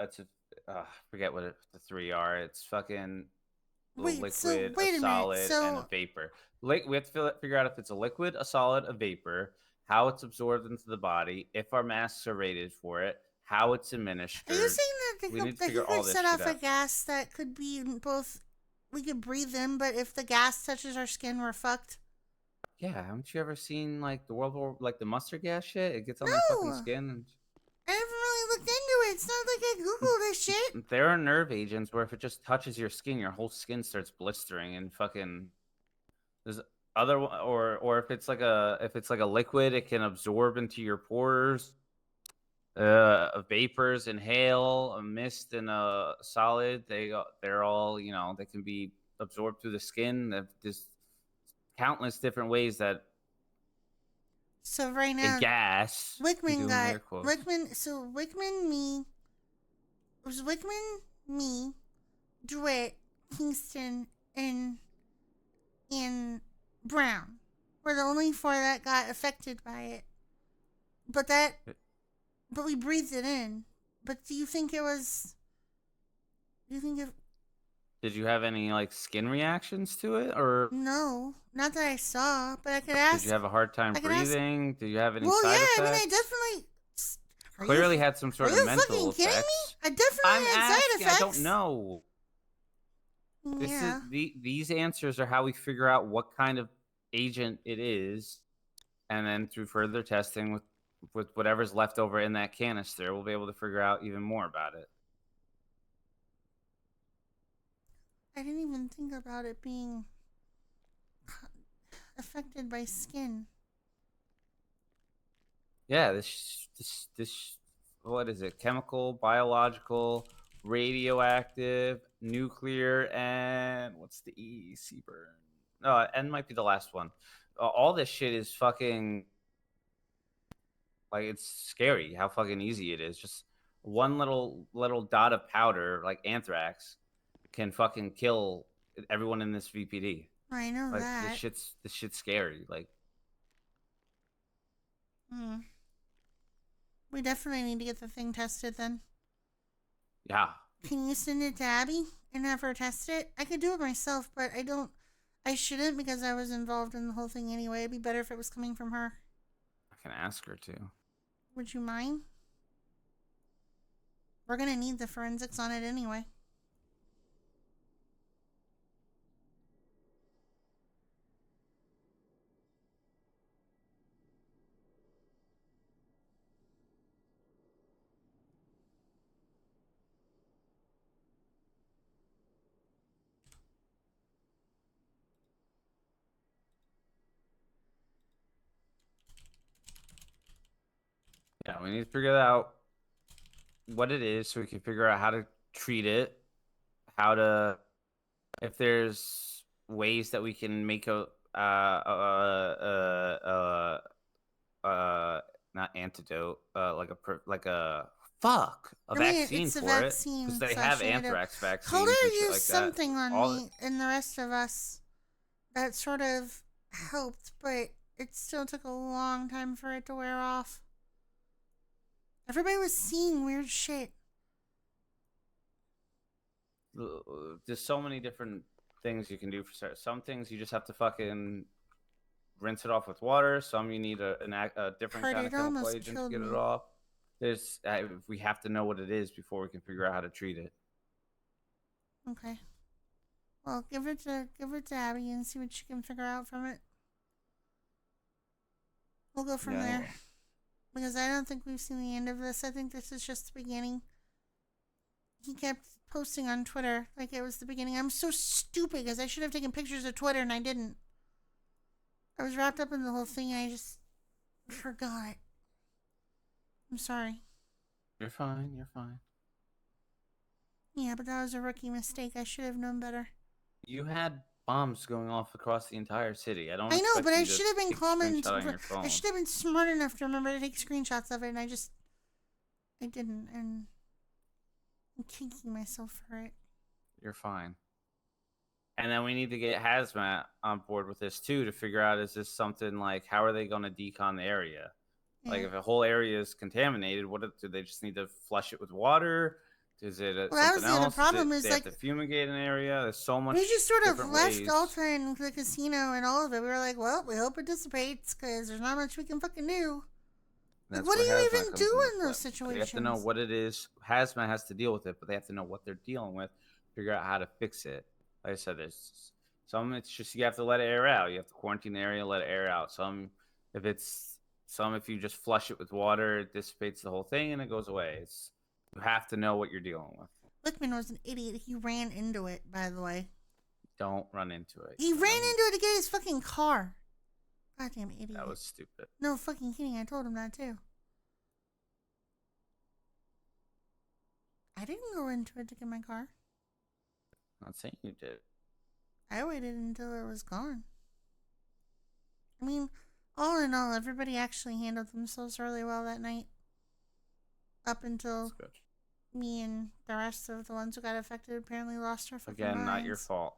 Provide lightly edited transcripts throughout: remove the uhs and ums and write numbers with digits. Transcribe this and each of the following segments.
That's a forget what the three are. It's fucking a Wait, so liquid, a wait a minute. solid, and a So vapor. Like we have to figure out if it's a liquid, a solid, a vapor, how it's absorbed into the body, if our masks are rated for it, how it's are you administered. saying that We need to that he figure all could this set shit off a out. gas that could be in both we could breathe in, but if the gas touches our skin, we're fucked? Yeah, haven't you ever seen like the World War, like the mustard gas shit? It gets on their fucking No, skin, and I never really looked into it. It's not like I googled this shit. there are nerve agents where if it just touches your skin, your whole skin starts blistering and fucking. There's other or if it's like a liquid, it can absorb into your pores. Vapors, inhale, a mist, and a solid. They're all they can be absorbed through the skin. There's countless different ways that So right a now, gas. I'm Wickman doing got air quotes. Wickman. So Wickman, me it was Wickman, me, Druitt, Kingston, and Brown were the only four that got affected by it. But that, but we breathed it in. But do you think it was? Do you think it? Did you have any like skin reactions to it, or No, not that I saw. But I could did you ask. have a hard time I could ask. breathing? Do you have any Well, yeah. side I mean, I effects? definitely. Are you? Clearly had some Are sort of you mental fucking kidding effects. me? I definitely I'm had side asking. I don't effects. know. This is Yeah. these answers are how we figure out what kind of agent it is, and then through further testing with whatever's left over in that canister, we'll be able to figure out even more about it. I didn't even think about it being affected by skin. Yeah, this what is it? Chemical, biological, radioactive, nuclear, and what's the E? Seaburn. No, N might be the last one. All this shit is fucking like it's scary how fucking easy it is. Just one little dot of powder like anthrax can fucking kill everyone in this VPD. I know Like that. this shit's scary. Like Hmm. We definitely need to get the thing tested then. yeah, Can you send it to Abby and have her test it? I could do it myself, but I don't. I shouldn't because I was involved in the whole thing anyway. It'd be better if it was coming from her. I can ask her to. Would you mind? We're gonna need the forensics on it anyway. Yeah, we need to figure out what it is so we can figure out how to treat it, how to if there's ways that we can make a not antidote, like a fuck a I mean, vaccine it's a for it because vaccine they slash have antidote. anthrax Calder vaccines and shit used like that. something on All me and the rest of us that sort of helped, but it still took a long time for it to wear off. Everybody was seeing weird shit. there's so many different things you can do for some things you just have to fucking rinse it off with water. Some you need a different Heart, kind it of chemical almost agent to killed get it me. off. There's we have to know what it is before we can figure out how to treat it. Okay. Well, give it to Abby and see what she can figure out from it. We'll go from Yeah, I there. will. Because I don't think we've seen the end of this. I think this is just the beginning. He kept posting on Twitter like it was the beginning. I'm so stupid because I should have taken pictures of Twitter and I didn't. I was wrapped up in the whole thing and I just forgot. I'm sorry. You're fine. You're fine. Yeah, but that was a rookie mistake. I should have known better. You had bombs going off across the entire city. I don't I know, but expect I you to should have been take a calm and screenshot on your I phone. should have been smart enough to remember to take screenshots of it, and I didn't, and I'm kicking myself for it. You're fine. And then we need to get Hazmat on board with this too to figure out is this something like how are they going to decon the area? Like Yeah. if a whole area is contaminated, do they just need to flush it with water? Is it Well, that was something the other else? problem is, They like, have to fumigate an area? There's so much we just sort of different left ways. Alta and the casino and all of it. We were like, well, we hope it dissipates because there's not much we can fucking do. Like, That's what do where you hazmat even comes do into in play. those They situations? have to know what it is. Hazmat has to deal with it, but they have to know what they're dealing with, figure out how to fix it. Like I said, there's some it's just you have to let it air out. You have to quarantine the area, let it air out. If you just flush it with water, it dissipates the whole thing and it goes away. You have to know what you're dealing with. Lickman was an idiot. He ran into it, by the way. Don't run into it. He ran into it to get his fucking car. Goddamn idiot. That was stupid. No fucking kidding. I told him that too. I didn't go into it to get my car. I'm not saying you did. I waited until it was gone. I mean, all in all, everybody actually handled themselves really well that night. Up until me and the rest of the ones who got affected apparently lost our fucking minds. Again, not your fault.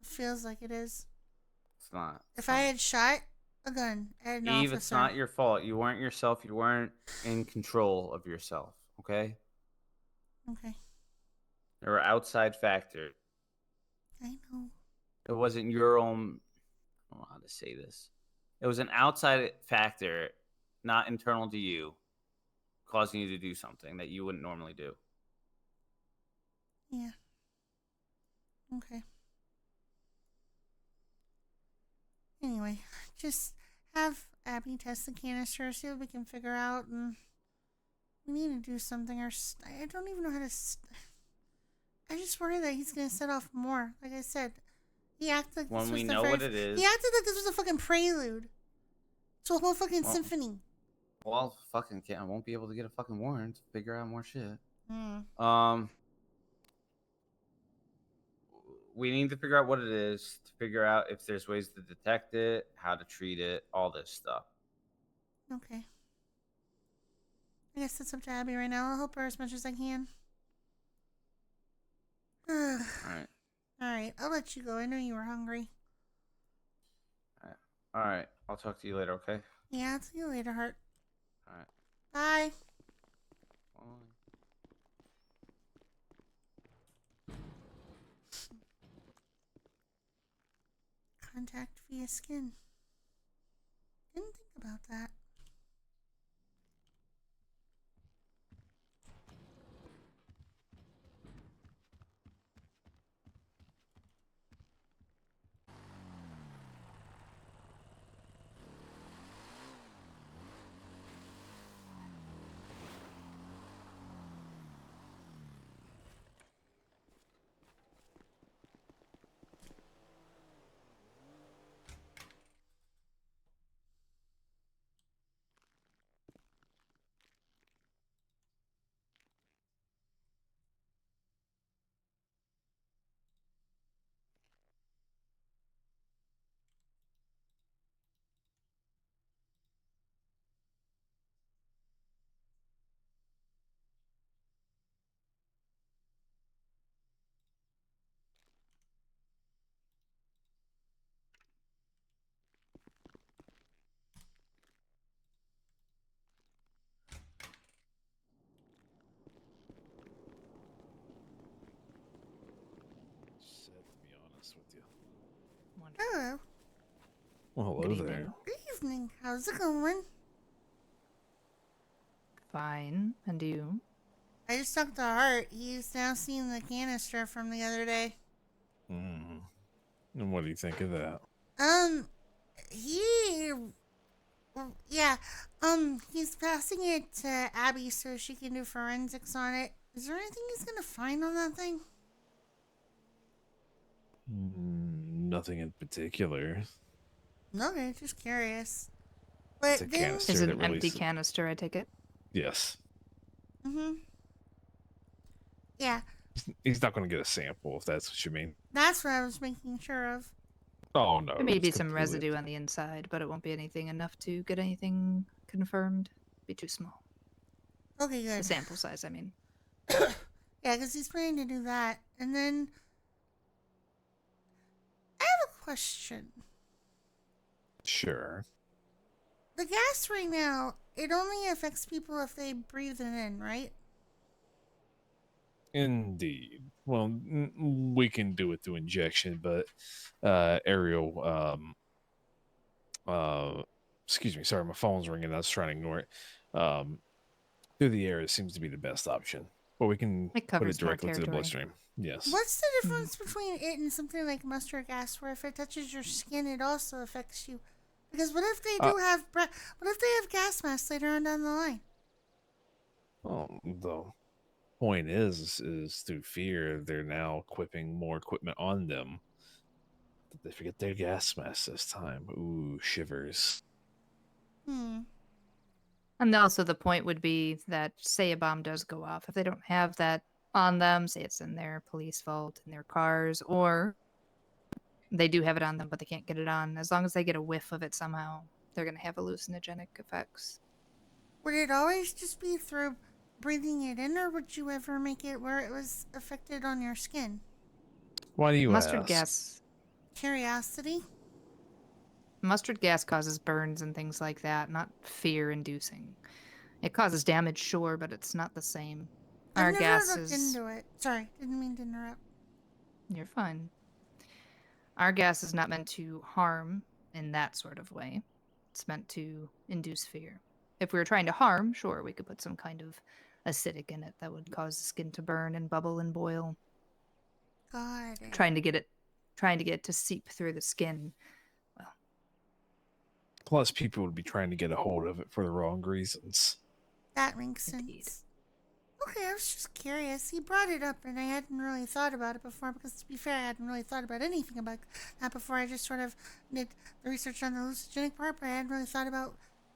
It feels like it is. It's not. If I had shot a gun at an Eve, officer... it's not your fault. You weren't yourself. You weren't in control of yourself. Okay? Okay. There were outside factors. I know. It wasn't your own. I don't know how to say this. It was an outside factor, not internal to you, causing you to do something that you wouldn't normally do. Yeah. Okay. Anyway, just have Abby test the canister, see what we can figure out, and we need to do something. I don't even know how to. I just worry that he's gonna set off more. Like I said, he acted like When this we was know the what first, it is. He acted like this was a fucking prelude to a whole fucking symphony. Well, fucking can't. I won't be able to get a fucking warrant to figure out more shit. Mm. We need to figure out what it is, to figure out if there's ways to detect it, how to treat it, all this stuff. Okay. I guess it's up to Abby right now. I'll help her as much as I can. Alright. Alright, I'll let you go. I know you were hungry. Alright. I'll talk to you later, okay? Yeah, I'll see you later, Heart. Alright. Bye. Contact via skin. Didn't think about that. Hello. Well, hello Good there. evening. Good evening. How's it going? Fine. And you? I just talked to Hart. He's now seen the canister from the other day. And what do you think of that? He's passing it to Abby so she can do forensics on it. Is there anything he's gonna find on that thing? Nothing in particular. Okay, just curious. But It's a then, canister. Is it that an empty releases- canister, I take it? Yes. Yeah, He's not going to get a sample if that's what you mean. that's what I was making sure of. Oh, no. There may be it's some completely- residue on the inside, but it won't be anything enough to get anything confirmed. Be too small. Okay, The good. sample size, I mean. Yeah, because he's planning to do that. And then, I have a question. Sure. The gas right now, it only affects people if they breathe it in, right? Indeed. Well, we can do it through injection, but aerial. Excuse me. Sorry, my phone's ringing. I was trying to ignore it. Through the air, it seems to be the best option. But we can It put covers it more directly to the territory. bloodstream. Yes. What's the difference between it and something like mustard gas, where if it touches your skin, it also affects you? Because what if they do have what if they have gas masks later on down the line? Well, the point is through fear, they're now equipping more equipment on them. Did they forget their gas mask this time? Ooh, shivers. And also the point would be that say a bomb does go off, if they don't have that on them, say it's in their police vault, in their cars, or they do have it on them but they can't get it on, as long as they get a whiff of it somehow, they're going to have hallucinogenic effects. Would it always just be through breathing it in, or would you ever make it where it was affected on your skin? Why do you Mustard ask? gas. Curiosity? Mustard gas causes burns and things like that, not fear-inducing. It causes damage, sure, but it's not the same. Our I've never gas looked is... into it. Sorry, didn't mean to interrupt. You're fine. Our gas is not meant to harm in that sort of way. It's meant to induce fear. If we were trying to harm, sure, we could put some kind of acidic in it that would cause the skin to burn and bubble and boil. Got it. Trying to get it to seep through the skin. Well, Plus, people would be trying to get a hold of it for the wrong reasons. That makes Indeed. sense. Okay, I was just curious. He brought it up, and I hadn't really thought about it before, because to be fair, I hadn't really thought about anything about that before. I just sort of did the research on the hallucinogenic part, but I hadn't really thought about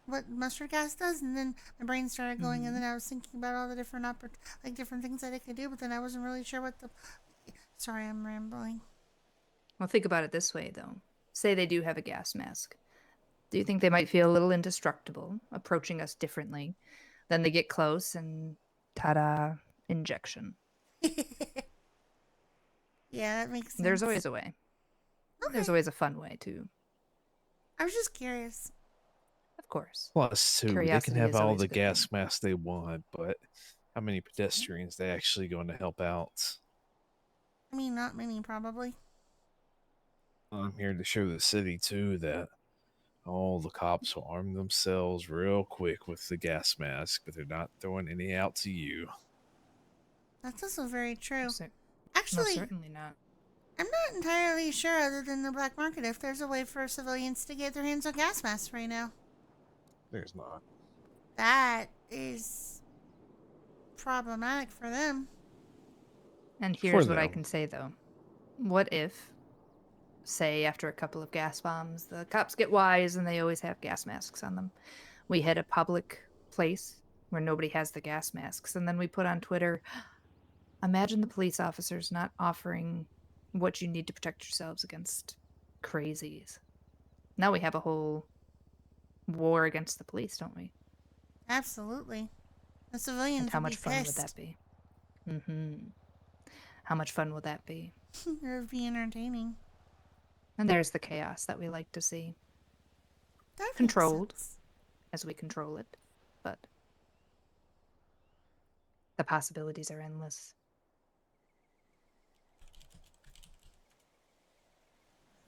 what mustard gas does, and then my brain started going, and then I was thinking about all the different different things that it could do, but then I wasn't really sure what the... Sorry, I'm rambling. well, think about it this way, though. Say they do have a gas mask. Do you think they might feel a little indestructible, approaching us differently? Then they get close and ta-da, injection. Yeah, that makes sense. There's always a way. Okay. There's always a fun way, too. I was just curious. Of course. Plus, too, they Curiosity can have is all always the a good gas thing. masks they want, but how many pedestrians they actually going to help out? I mean, not many, probably. I'm here to show the city too that all the cops will arm themselves real quick with the gas mask, but they're not throwing any out to you. That's also very true. Most Actually, certainly not. I'm not entirely sure, other than the black market, if there's a way for civilians to get their hands on gas masks right now. There's not. That is problematic for them. And here's what I them. can say, though. What if, say, after a couple of gas bombs, the cops get wise and they always have gas masks on them? We hit a public place where nobody has the gas masks, and then we put on Twitter, imagine the police officers not offering what you need to protect yourselves against crazies. Now we have a whole war against the police, don't we? Absolutely. The civilians And how would much be fun would pissed. that be? Mm-hmm. How much fun would that be? It would be entertaining. And there's the chaos that we like to see, That makes Controlled. sense. as we control it. But the possibilities are endless.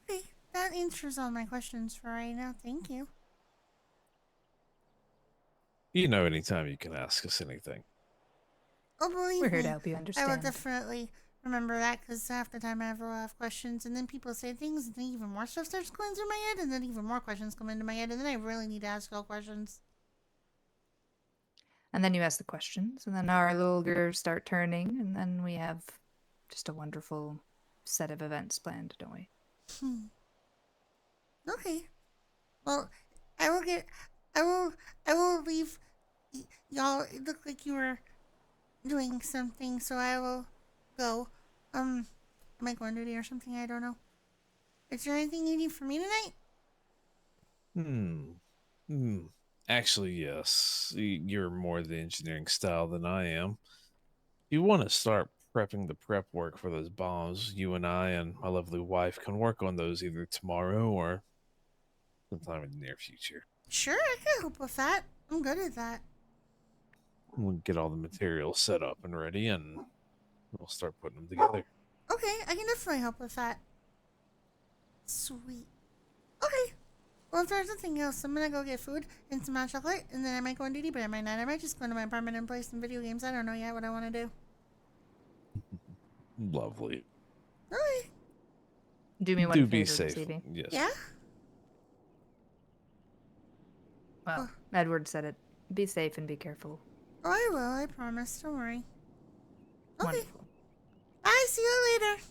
Okay, that answers all my questions for right now. Thank you. You know, anytime you can ask us anything. Oh, believe We're here me, to help you I will understand. definitely remember that, because half the time I have a lot of questions, and then people say things, and then even more stuff starts going through my head, and then even more questions come into my head, and then I really need to ask all questions. And then you ask the questions, and then our little gears start turning, and then we have just a wonderful set of events planned, don't we? Okay. Well, I will leave y'all. It looked like you were doing something, so I will go. Am I going to duty or something? I don't know. Is there anything you need from me tonight? Actually, yes. You're more the engineering style than I am. You want to start prepping the prep work for those bombs. You and I and my lovely wife can work on those either tomorrow or sometime in the near future. Sure, I can help with that. I'm good at that. We'll get all the materials set up and ready, and We'll start putting them together. Okay, I can definitely help with that. Sweet. Okay. Well, if there's nothing else, I'm gonna go get food and some hot chocolate, and then I might go on duty, but I might not. I might just go into my apartment and play some video games. I don't know yet what I want to do. Lovely. Okay. Do me one Do favor be this safe. evening. Yes. Yeah? Well, Edward said it. Be safe and be careful. Oh, I will. I promise. Don't worry. Okay. Wonderful. Bye. See you later.